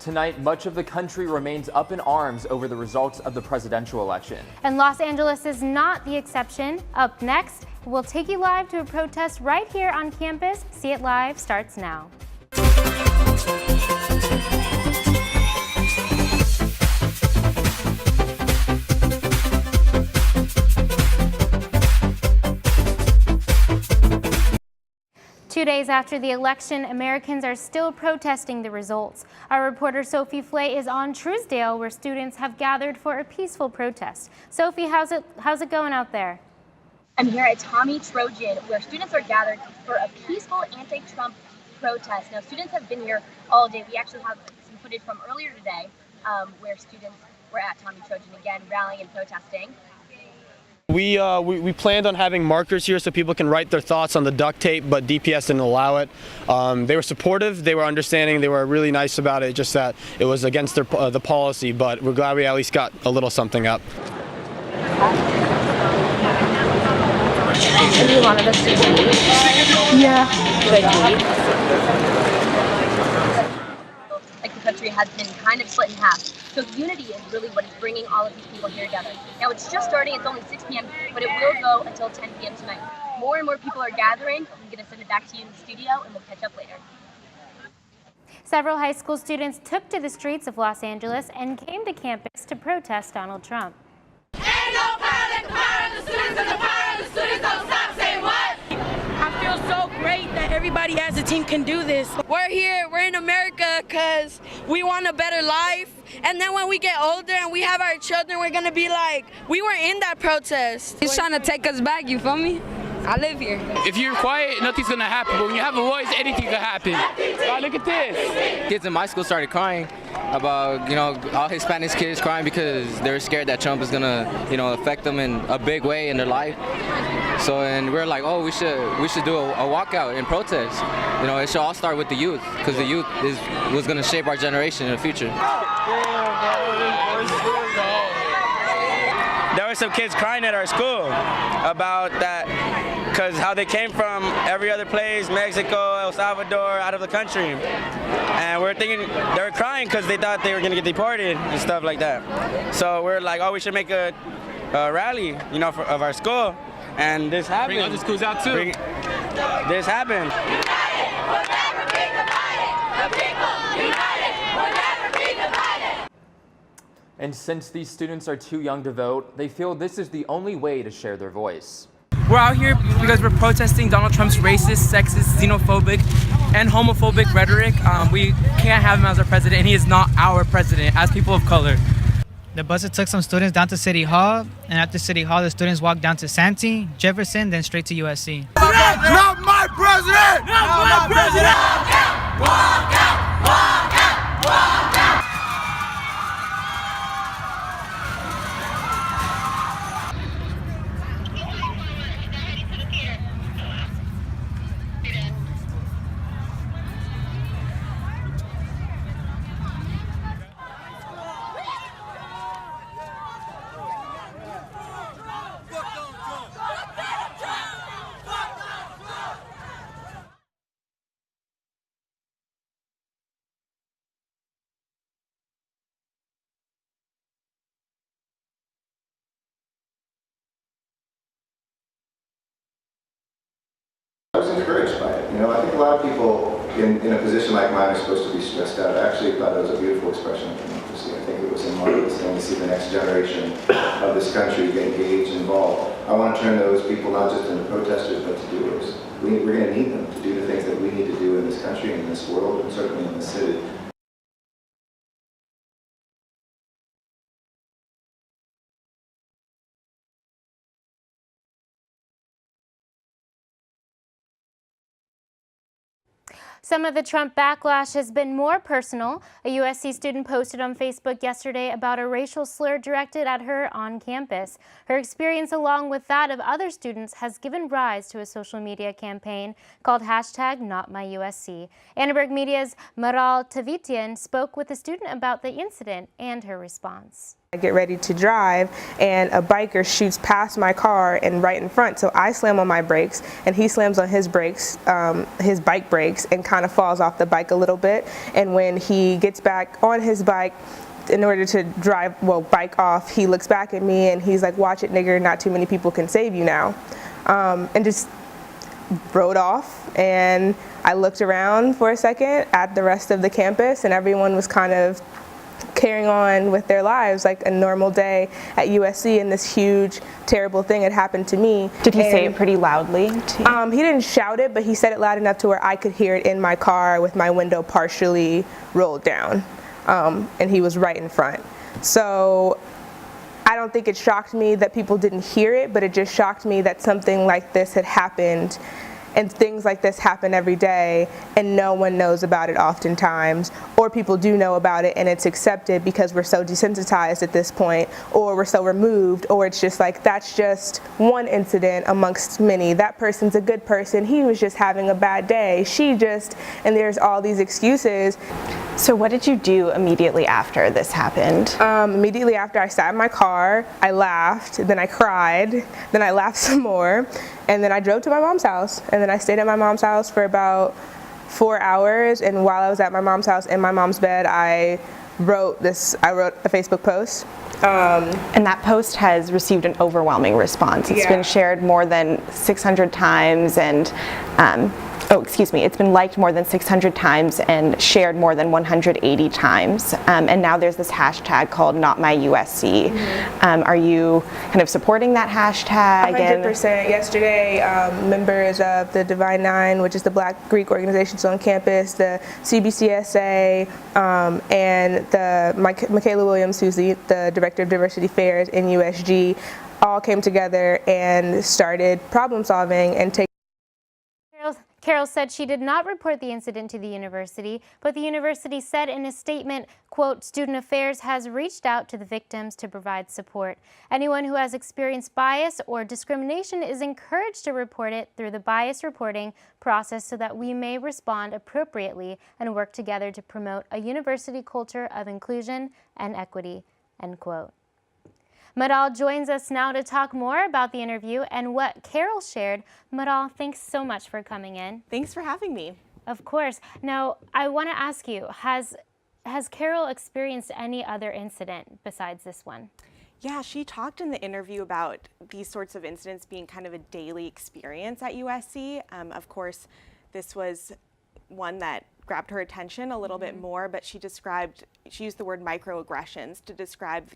Tonight, much of the country remains up in arms over the results of the presidential election. And Los Angeles is not the exception. Up next, we'll take you live to a protest right here on campus. See It Live starts now. 2 days after the election, Americans are still protesting the results. Our reporter Sophie Flay is on Truesdale, where students have gathered for a peaceful protest. Sophie, how's it going out there? I'm here at Tommy Trojan, where students are gathered for a peaceful anti-Trump protest. Now, students have been here all day. We actually have some footage from earlier today where students were at Tommy Trojan again, rallying and protesting. We planned on having markers here so people can write their thoughts on the duct tape, but DPS didn't allow it. They were supportive, they were understanding, they were really nice about it, just that it was against their, the policy, but we're glad we at least got a little something up. Do you want us to leave? Yeah. Like the country has been kind of split in half. So unity is really what is bringing all of these people here together. Now it's just starting, it's only 6 p.m., but it will go until 10 p.m. tonight. More and more people are gathering. I'm going to send it back to you in the studio and we'll catch up later. Several high school students took to the streets of Los Angeles and came to campus to protest Donald Trump. Ain't no power like the power of the students, and the power of the students don't stop. Say what? I feel so great that everybody as a team can do this. We're here, we're in America because we want a better life. And then when we get older and we have our children, we're gonna be like, we were in that protest. He's trying to take us back, you feel me? I live here. If you're quiet, nothing's gonna happen, but when you have a voice, anything can happen. God, look at this. Kids in my school started crying about, all Hispanic kids crying because they're scared that Trump is gonna, affect them in a big way in their life. So, and we're like, oh, we should do a walkout and protest. It should all start with the youth, because the youth was gonna shape our generation in the future. There were some kids crying at our school about that, because how they came from every other place, Mexico, El Salvador, out of the country. And we're thinking, they were crying because they thought they were going to get deported and stuff like that. So we're like, oh, we should make a rally, of our school. And this happened. Bring other schools out too. This happened. United, we'll never be divided. The people, united, we'll never be divided. And since these students are too young to vote, they feel this is the only way to share their voice. We're out here because we're protesting Donald Trump's racist, sexist, xenophobic, and homophobic rhetoric. We can't have him as our president, and he is not our president as people of color. The bus took some students down to City Hall, and after City Hall, the students walked down to Santee, Jefferson, then straight to USC. Not my president! Not my president! Walk out! Walk out! Walk out! Walk out! I was encouraged by it. I think a lot of people in a position like mine are supposed to be stressed out. I actually thought it was a beautiful expression of democracy. I think it was a marvelous thing to see the next generation of this country get engaged and involved. I want to turn those people not just into protesters, but to doers. We're going to need them to do the things that we need to do in this country, in this world, and certainly in this city. Some of the Trump backlash has been more personal. A USC student posted on Facebook yesterday about a racial slur directed at her on campus. Her experience, along with that of other students, has given rise to a social media campaign called #NotMyUSC. Annenberg Media's Maral Tavitian spoke with the student about the incident and her response. I get ready to drive and a biker shoots past my car and right in front, so I slam on my brakes and he slams on his brakes, his bike brakes, and kind of falls off the bike a little bit. And when he gets back on his bike in order to bike off, he looks back at me and he's like, "Watch it, nigger, not too many people can save you now," and just rode off. And I looked around for a second at the rest of the campus and everyone was kind of carrying on with their lives like a normal day at USC, and this huge terrible thing had happened to me. Did he say it pretty loudly to you? He didn't shout it, but he said it loud enough to where I could hear it in my car with my window partially rolled down, and he was right in front. So I don't think it shocked me that people didn't hear it, but it just shocked me that something like this had happened. And things like this happen every day and no one knows about it oftentimes, or people do know about it and it's accepted because we're so desensitized at this point, or we're so removed, or it's just like, that's just one incident amongst many. That person's a good person, he was just having a bad day, she just, and there's all these excuses. So what did you do immediately after this happened? Immediately after, I sat in my car, I laughed, then I cried, then I laughed some more, and then I drove to my mom's house. And then I stayed at my mom's house for about 4 hours, and while I was at my mom's house in my mom's bed, I wrote a Facebook post. And that post has received an overwhelming response. It's been shared more than 600 times and it's been liked more than 600 times and shared more than 180 times. And now there's this hashtag called #NotMyUSC. Are you kind of supporting that hashtag? 100%. Yesterday, members of the Divine Nine, which is the Black Greek organizations on campus, the CBCSA, and the Michaela Williams, who's the Director of Diversity Affairs in USG, all came together and started problem solving and taking. Carol said she did not report the incident to the university, but the university said in a statement, quote, "Student Affairs has reached out to the victims to provide support. Anyone who has experienced bias or discrimination is encouraged to report it through the bias reporting process so that we may respond appropriately and work together to promote a university culture of inclusion and equity," end quote. Madal joins us now to talk more about the interview and what Carol shared. Madal, thanks so much for coming in. Thanks for having me. Of course. Now, I want to ask you, has Carol experienced any other incident besides this one? Yeah, she talked in the interview about these sorts of incidents being kind of a daily experience at USC. Of course, this was one that grabbed her attention a little bit more, but she used the word microaggressions to describe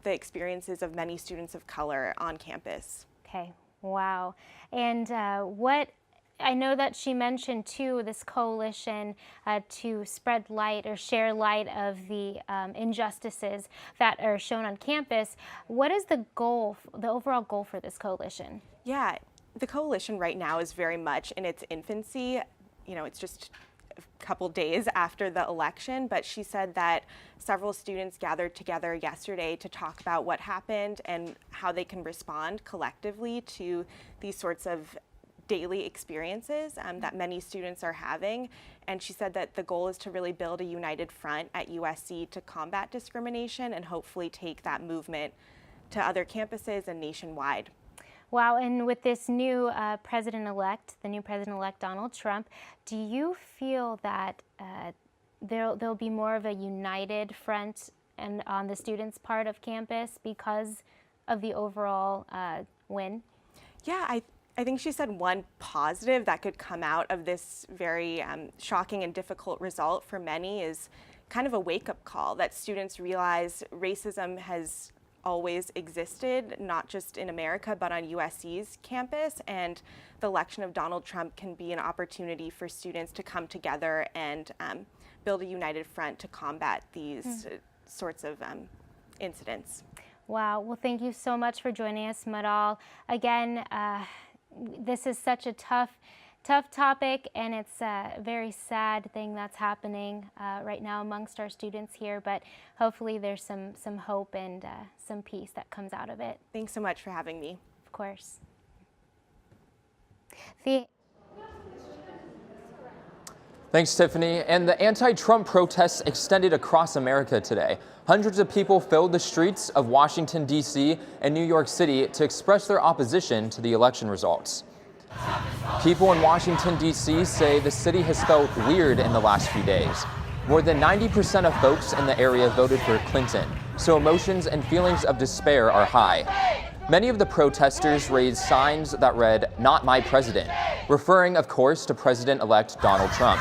the experiences of many students of color on campus. Okay, wow. And I know that she mentioned too this coalition to spread light or share light of the injustices that are shown on campus. What is the goal, the overall goal for this coalition? Yeah, the coalition right now is very much in its infancy. You know, it's just a couple days after the election, but she said that several students gathered together yesterday to talk about what happened and how they can respond collectively to these sorts of daily experiences that many students are having. And she said that the goal is to really build a united front at USC to combat discrimination and hopefully take that movement to other campuses and nationwide. Wow, and with this new president-elect, the new president-elect Donald Trump, do you feel that there'll be more of a united front and on the students' part of campus because of the overall win? Yeah, I think she said one positive that could come out of this very shocking and difficult result for many is kind of a wake-up call that students realize racism has always existed, not just in America, but on USC's campus. And the election of Donald Trump can be an opportunity for students to come together and build a united front to combat these sorts of incidents. Wow. Well, thank you so much for joining us, Madal. Again, this is such a tough topic, and it's a very sad thing that's happening right now amongst our students here, but hopefully there's some hope and some peace that comes out of it. Thanks so much for having me. Of course. Thanks, Tiffany. And the anti-Trump protests extended across America today. Hundreds of people filled the streets of Washington, D.C. and New York City to express their opposition to the election results. People in Washington, D.C. say the city has felt weird in the last few days. More than 90% of folks in the area voted for Clinton, so emotions and feelings of despair are high. Many of the protesters raised signs that read, "Not my president," referring, of course, to President-elect Donald Trump.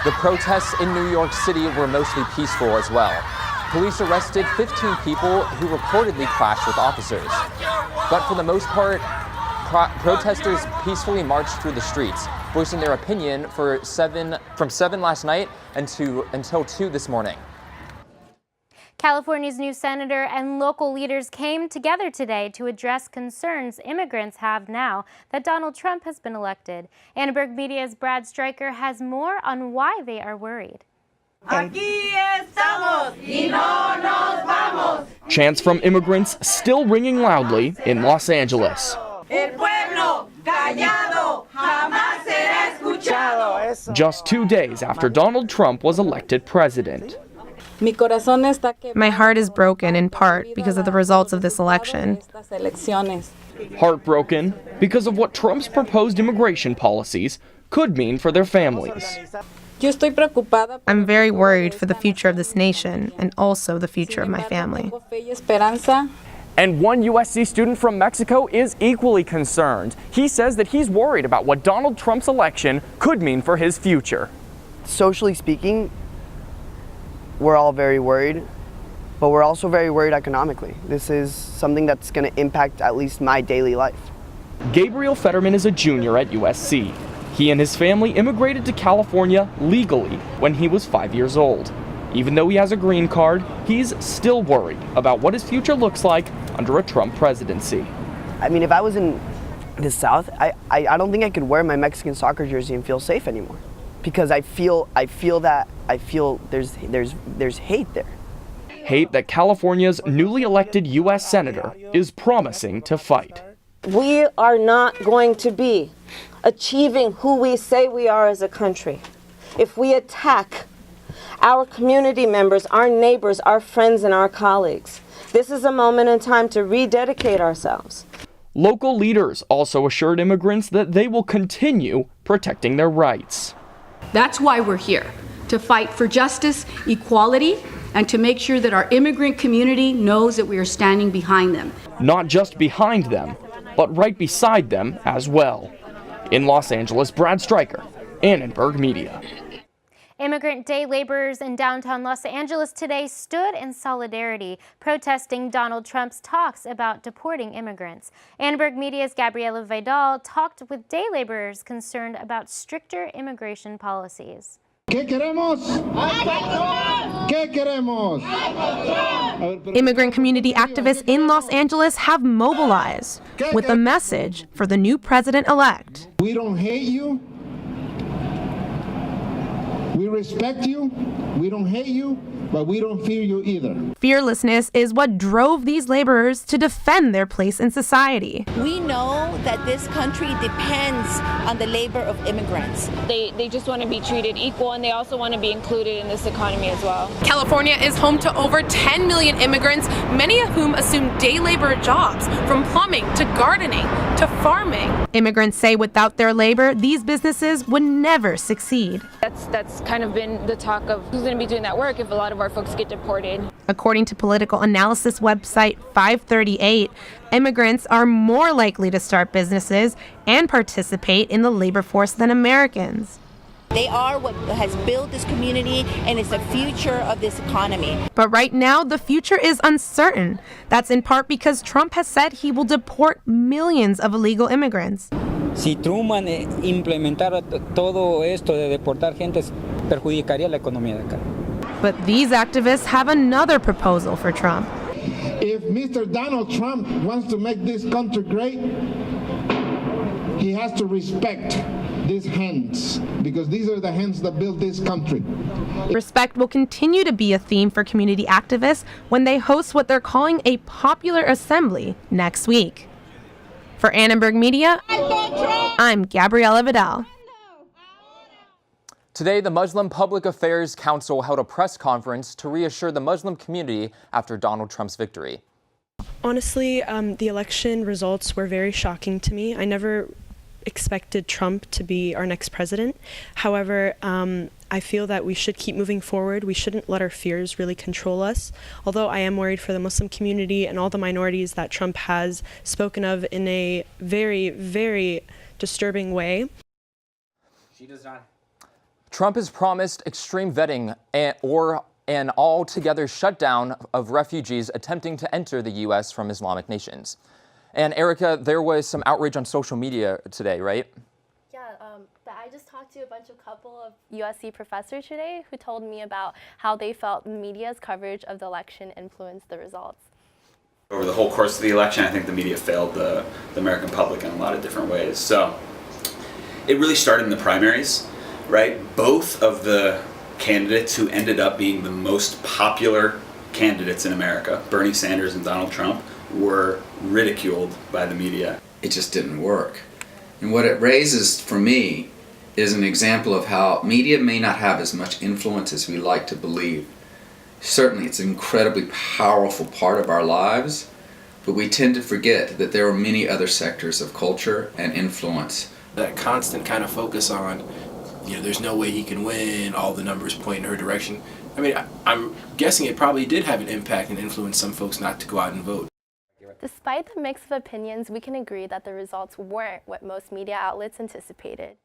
The protests in New York City were mostly peaceful as well. Police arrested 15 people who reportedly clashed with officers. But for the most part, protesters peacefully marched through the streets, voicing their opinion from 7 last night until 2 this morning. California's new senator and local leaders came together today to address concerns immigrants have now that Donald Trump has been elected. Annenberg Media's Brad Stryker has more on why they are worried. Aquí estamos y no nos vamos. Chants from immigrants still ringing loudly in Los Angeles. El pueblo callado jamás será escuchado. Just 2 days after Donald Trump was elected president. My heart is broken in part because of the results of this election. Heartbroken because of what Trump's proposed immigration policies could mean for their families. I'm very worried for the future of this nation and also the future of my family. And one USC student from Mexico is equally concerned. He says that he's worried about what Donald Trump's election could mean for his future. Socially speaking, we're all very worried, but we're also very worried economically. This is something that's going to impact at least my daily life. Gabriel Fetterman is a junior at USC. He and his family immigrated to California legally when he was 5 years old. Even though he has a green card, he's still worried about what his future looks like under a Trump presidency. I mean, if I was in the South, I don't think I could wear my Mexican soccer jersey and feel safe anymore, because I feel there's hate there. Hate that California's newly elected U.S. Senator is promising to fight. We are not going to be achieving who we say we are as a country if we attack our community members, our neighbors, our friends, and our colleagues. This is a moment in time to rededicate ourselves. Local leaders also assured immigrants that they will continue protecting their rights. That's why we're here, to fight for justice, equality, and to make sure that our immigrant community knows that we are standing behind them. Not just behind them, but right beside them as well. In Los Angeles, Brad Stryker, Annenberg Media. Immigrant day laborers in downtown Los Angeles today stood in solidarity, protesting Donald Trump's talks about deporting immigrants. Annenberg Media's Gabriela Vidal talked with day laborers concerned about stricter immigration policies. ¿Qué queremos? ¿Qué queremos? Immigrant community activists in Los Angeles have mobilized with a message for the new president-elect. We don't hate you. We respect you, we don't hate you, but we don't fear you either. Fearlessness is what drove these laborers to defend their place in society. We know that this country depends on the labor of immigrants. They just want to be treated equal, and they also want to be included in this economy as well. California is home to over 10 million immigrants, many of whom assume day labor jobs, from plumbing to gardening to farming. Immigrants say without their labor, these businesses would never succeed. That's kind of been the talk of who's going to be doing that work if a lot of our folks get deported. According to political analysis website 538, immigrants are more likely to start businesses and participate in the labor force than Americans. They are what has built this community and is the future of this economy. But right now, the future is uncertain. That's in part because Trump has said he will deport millions of illegal immigrants. Si Truman implementara todo esto de deportar gente, perjudicaría la economía de acá. But these activists have another proposal for Trump. If Mr. Donald Trump wants to make this country great, he has to respect these hands, because these are the hands that built this country. Respect will continue to be a theme for community activists when they host what they're calling a popular assembly next week. For Annenberg Media, I'm Gabriela Vidal. Today, the Muslim Public Affairs Council held a press conference to reassure the Muslim community after Donald Trump's victory. Honestly, the election results were very shocking to me. I never expected Trump to be our next president. However, I feel that we should keep moving forward. We shouldn't let our fears really control us. Although I am worried for the Muslim community and all the minorities that Trump has spoken of in a very, very disturbing way. She does not. Trump has promised extreme vetting or an altogether shutdown of refugees attempting to enter the U.S. from Islamic nations. And Erica, there was some outrage on social media today, right? Yeah, I just talked to a couple of USC professors today who told me about how they felt the media's coverage of the election influenced the results. Over the whole course of the election, I think the media failed the American public in a lot of different ways. So it really started in the primaries, right? Both of the candidates who ended up being the most popular candidates in America, Bernie Sanders and Donald Trump, were ridiculed by the media. It just didn't work. And what it raises for me is an example of how media may not have as much influence as we like to believe. Certainly it's an incredibly powerful part of our lives, but we tend to forget that there are many other sectors of culture and influence. That constant kind of focus on, there's no way he can win, all the numbers point in her direction. I mean, I'm guessing it probably did have an impact and influence some folks not to go out and vote. Despite the mix of opinions, we can agree that the results weren't what most media outlets anticipated.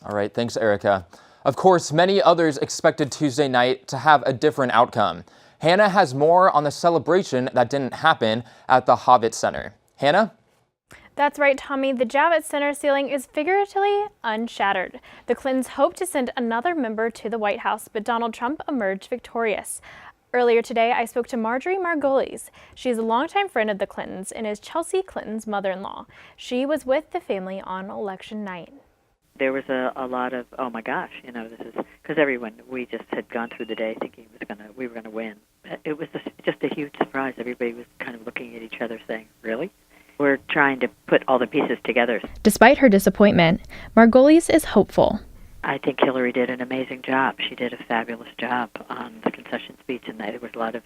All right, thanks, Erica. Of course, many others expected Tuesday night to have a different outcome. Hannah has more on the celebration that didn't happen at the Javits Center. Hannah? That's right, Tommy. The Javits Center ceiling is figuratively unshattered. The Clintons hope to send another member to the White House, but Donald Trump emerged victorious. Earlier today, I spoke to Marjorie Margolis. She is a longtime friend of the Clintons and is Chelsea Clinton's mother-in-law. She was with the family on election night. There was a lot of, oh my gosh, this is, because everyone, we just had gone through the day thinking we were going to win. It was just a huge surprise. Everybody was kind of looking at each other saying, really? We're trying to put all the pieces together. Despite her disappointment, Margolis is hopeful. I think Hillary did an amazing job. She did a fabulous job on the concession speech, and there was a lot of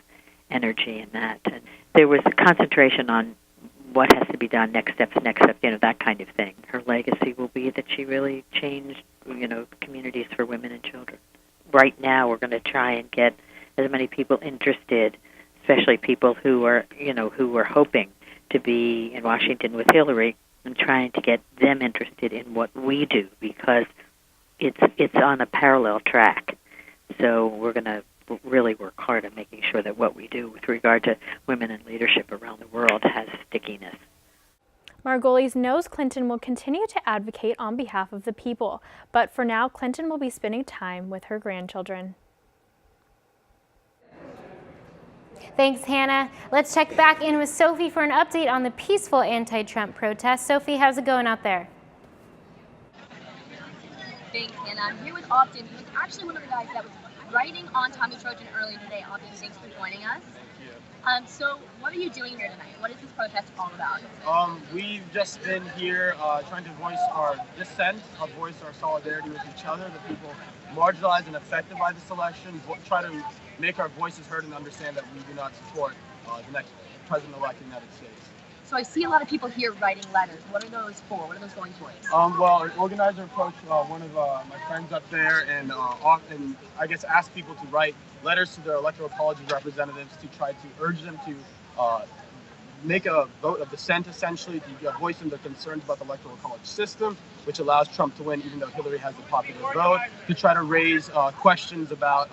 energy in that. And there was a concentration on what has to be done, next steps, that kind of thing. Her legacy will be that she really changed, communities for women and children. Right now, we're going to try and get as many people interested, especially people who are hoping to be in Washington with Hillary, and trying to get them interested in what we do, because it's on a parallel track. So we're going to really work hard on making sure that what we do with regard to women in leadership around the world has stickiness. Margolis knows Clinton will continue to advocate on behalf of the people, but for now, Clinton will be spending time with her grandchildren. Thanks, Hannah. Let's check back in with Sophie for an update on the peaceful anti-Trump protests. Sophie, how's it going out there? Thanks, Hannah. I'm here with Optin, who's actually one of the guys that was writing on Tommy Trojan earlier today. Optin, thanks for joining us. So what are you doing here tonight? What is this protest all about? We've just been here trying to voice our dissent, voice our solidarity with each other, the people marginalized and affected by this election, try to make our voices heard and understand that we do not support the next president-elect of the United States. So I see a lot of people here writing letters. What are those for? What are those going towards? Well, an organizer approached one of my friends up there and I guess asked people to write letters to their electoral college representatives to try to urge them to make a vote of dissent, essentially, to voice their concerns about the electoral college system, which allows Trump to win even though Hillary has the popular vote, to try to raise questions about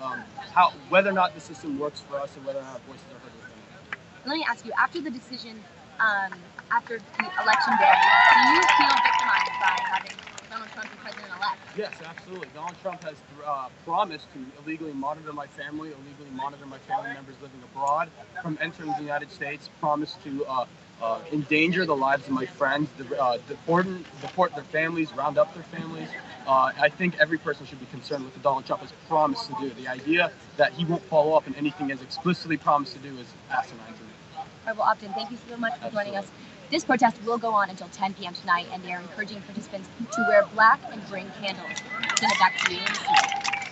whether or not the system works for us and whether or not voices are heard within it. Let me ask you, after the decision, after the election day, do you feel victimized by having Donald Trump be president-elect? Yes, absolutely. Donald Trump has promised to illegally monitor my family, illegally monitor my family members living abroad from entering the United States, promised to endanger the lives of my friends, deport their families, round up their families. I think every person should be concerned with what Donald Trump has promised to do. The idea that he won't follow up on anything he has explicitly promised to do is asinine to me. All right, well, Optin, thank you so much for joining us. This protest will go on until 10 p.m. tonight, and they are encouraging participants to wear black and bring candles. Send it back to you in the studio.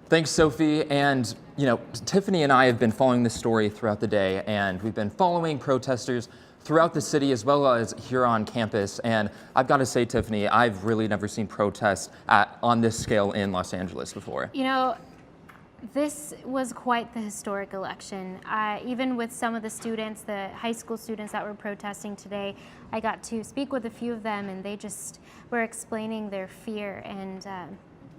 Thanks, Sophie. And, Tiffany and I have been following this story throughout the day, and we've been following protesters throughout the city as well as here on campus. And I've got to say, Tiffany, I've really never seen protests on this scale in Los Angeles before. This was quite the historic election. Even with some of the students, the high school students that were protesting today, I got to speak with a few of them, and they just were explaining their fear, and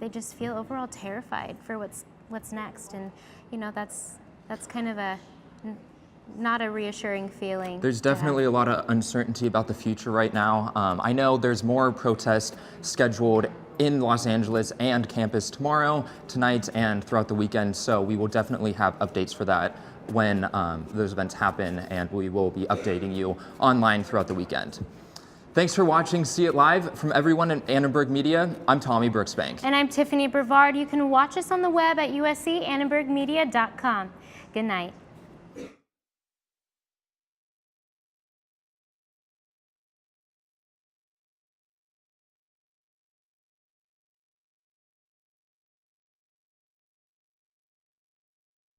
they just feel overall terrified for what's next. And that's kind of not a reassuring feeling. There's definitely a lot of uncertainty about the future right now. I know there's more protests scheduled in Los Angeles and campus tomorrow, tonight, and throughout the weekend, so we will definitely have updates for that when those events happen, and we will be updating you online throughout the weekend. Thanks for watching See It Live. From everyone at Annenberg Media, I'm Tommy Brooksbank. And I'm Tiffany Brevard. You can watch us on the web at uscannenbergmedia.com. Good night.